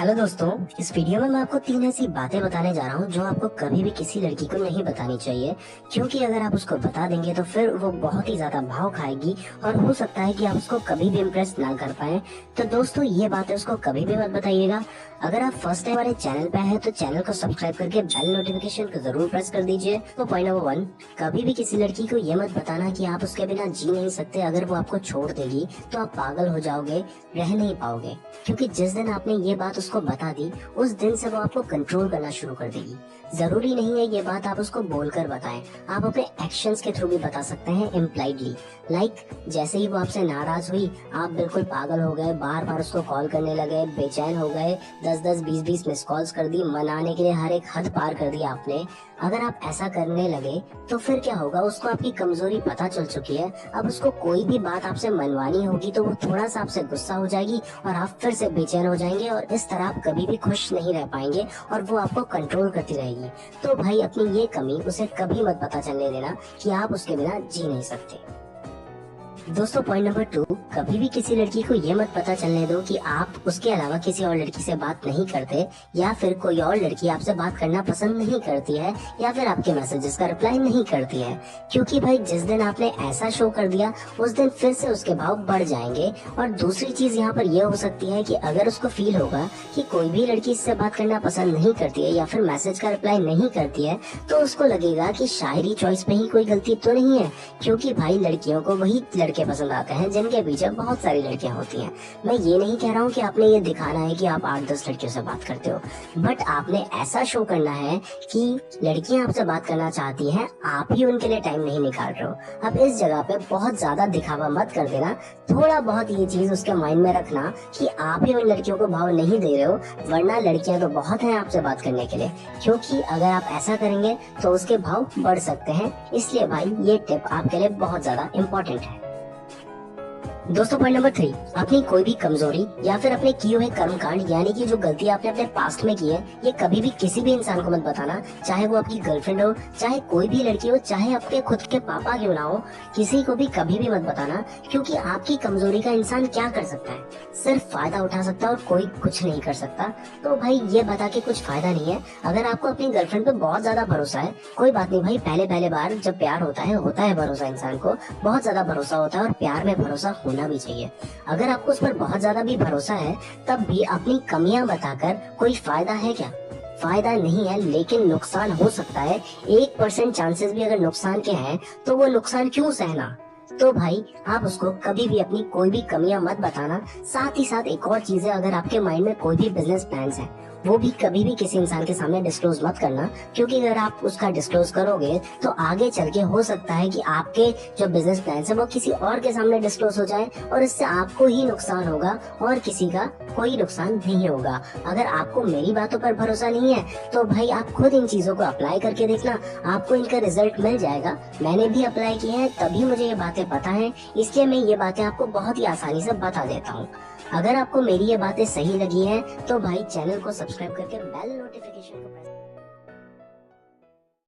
Hello दोस्तों, इस video में मैं आपको 3 ऐसी बातें बताने जा रहा हूँ जो आपको कभी भी किसी लड़की को नहीं बतानी चाहिए, क्योंकि अगर आप उसको बता देंगे तो फिर वो बहुत ही ज्यादा भाव खाएगी और हो सकता है कि आप उसको कभी भी इम्प्रेस ना कर पाए। तो दोस्तों, ये बातें उसको कभी भी मत बताइएगा। अगर आप फर्स्ट टाइम हमारे चैनल पे हैं तो चैनल को सब्सक्राइब करके बेल नोटिफिकेशन को जरूर प्रेस कर दीजिए। तो पॉइंट नंबर 1, कभी भी किसी लड़की को ये मत बताना कि आप उसके बिना जी नहीं सकते। अगर वो आपको छोड़ देगी तो आप पागल हो जाओगे, रह नहीं पाओगे, क्योंकि जिस दिन आपने ये बात उसको बता दी उस दिन से वो आपको कंट्रोल करना शुरू कर देगी। जरूरी नहीं है ये बात आप उसको बोलकर बताएं, आप अपने एक्शंस के थ्रू भी बता सकते हैं इम्प्लाइडली। लाइक जैसे ही वो आपसे नाराज हुई, आप बिल्कुल पागल हो गए, बार बार उसको कॉल करने लगे, बेचैन हो गए, 10-10 20-20 मिस कॉल्स कर दी, मनाने के लिए हर एक हद पार कर दी आपने। अगर आप ऐसा करने लगे तो फिर क्या होगा, उसको आपकी कमजोरी पता चल चुकी है। अब उसको कोई भी बात आपसे मनवानी होगी तो वो थोड़ा सा आपसे गुस्सा हो जाएगी और आप फिर से बेचैन हो जाएंगे और इस तरह आप कभी भी खुश नहीं रह पाएंगे और वो आपको कंट्रोल करती रहेगी। तो भाई, अपनी ये कमी उसे कभी मत पता चलने देना कि आप उसके बिना जी नहीं सकते। दोस्तों, पॉइंट नंबर 2, कभी भी किसी लड़की को ये मत पता चलने दो कि आप उसके अलावा किसी और लड़की से बात नहीं करते, या फिर कोई और लड़की आपसे बात करना पसंद नहीं करती है, या फिर आपके मैसेजेस का रिप्लाई नहीं करती है। क्योंकि भाई, जिस दिन आपने ऐसा शो कर दिया उस दिन फिर से उसके भाव बढ़ जाएंगे। और दूसरी चीज यहाँ पर यह हो सकती है कि अगर उसको फील होगा कि कोई भी लड़की इससे बात करना पसंद नहीं करती है या फिर मैसेज का रिप्लाई नहीं करती है, तो उसको लगेगा कि शायरी चॉइस में ही कोई गलती तो नहीं है। क्योंकि भाई, लड़कियों को वही लड़के पसंद आते हैं जिनके पीछे बहुत सारी लड़कियां होती हैं। मैं ये नहीं कह रहा हूँ कि आपने ये दिखाना है कि आप 8-10 लड़कियों से बात करते हो, बट आपने ऐसा शो करना है कि लड़कियां आपसे बात करना चाहती हैं, आप ही उनके लिए टाइम नहीं निकाल रहे हो। अब इस जगह पे बहुत ज्यादा दिखावा मत कर देना, थोड़ा बहुत ये चीज उसके माइंड में रखना कि आप ही उन लड़कियों को भाव नहीं दे रहे हो, वरना लड़कियां तो बहुत हैं आपसे बात करने के लिए। क्योंकि अगर आप ऐसा करेंगे तो उसके भाव बढ़ सकते हैं। इसलिए भाई, ये टिप आपके लिए बहुत ज्यादा इम्पोर्टेंट है। दोस्तों, पॉइंट नंबर 3, अपनी कोई भी कमजोरी या फिर अपने किए हुए कर्मकांड, यानी कि जो गलती आपने अपने पास्ट में की है, ये कभी भी किसी भी इंसान को मत बताना। चाहे वो आपकी गर्लफ्रेंड हो, चाहे कोई भी लड़की हो, चाहे आपके खुद के पापा क्यों ना हो, किसी को भी कभी भी मत बताना। क्योंकि आपकी कमजोरी का इंसान क्या कर सकता है? सिर्फ फायदा उठा सकता है और कोई कुछ नहीं कर सकता। तो भाई, ये बता के कुछ फायदा नहीं है। अगर आपको अपनी गर्लफ्रेंड पे बहुत ज्यादा भरोसा है, कोई बात नहीं भाई, पहले बार जब प्यार होता है भरोसा, इंसान को बहुत ज्यादा भरोसा होता है और प्यार में भरोसा होना भी चाहिए। अगर आपको उस पर बहुत ज्यादा भी भरोसा है, तब भी अपनी कमियां बताकर कोई फायदा है क्या? फायदा नहीं है, लेकिन नुकसान हो सकता है। 1% चांसेस भी अगर नुकसान के हैं तो वो नुकसान क्यों सहना? तो भाई, आप उसको कभी भी अपनी कोई भी कमियां मत बताना। साथ ही साथ एक और चीज है, अगर आपके माइंड में कोई भी बिजनेस प्लान्स है, वो भी कभी भी किसी इंसान के सामने डिस्क्लोज मत करना। क्योंकि अगर आप उसका डिस्क्लोज करोगे तो आगे चल के हो सकता है कि आपके जो बिजनेस प्लान है वो किसी और के सामने डिस्क्लोज हो जाए और इससे आपको ही नुकसान होगा और किसी का कोई नुकसान नहीं होगा। अगर आपको मेरी बातों पर भरोसा नहीं है तो भाई, आप खुद इन चीजों को अप्लाई करके देखना, आपको इनका रिजल्ट मिल जाएगा। मैंने भी अप्लाई किए हैं, तभी मुझे ये बातें पता है, इसलिए मैं ये बातें आपको बहुत ही आसानी से बता देता हूँ। अगर आपको मेरी ये बातें सही लगी हैं तो भाई, चैनल को सब्सक्राइब करके बेल नोटिफिकेशन को प्रेस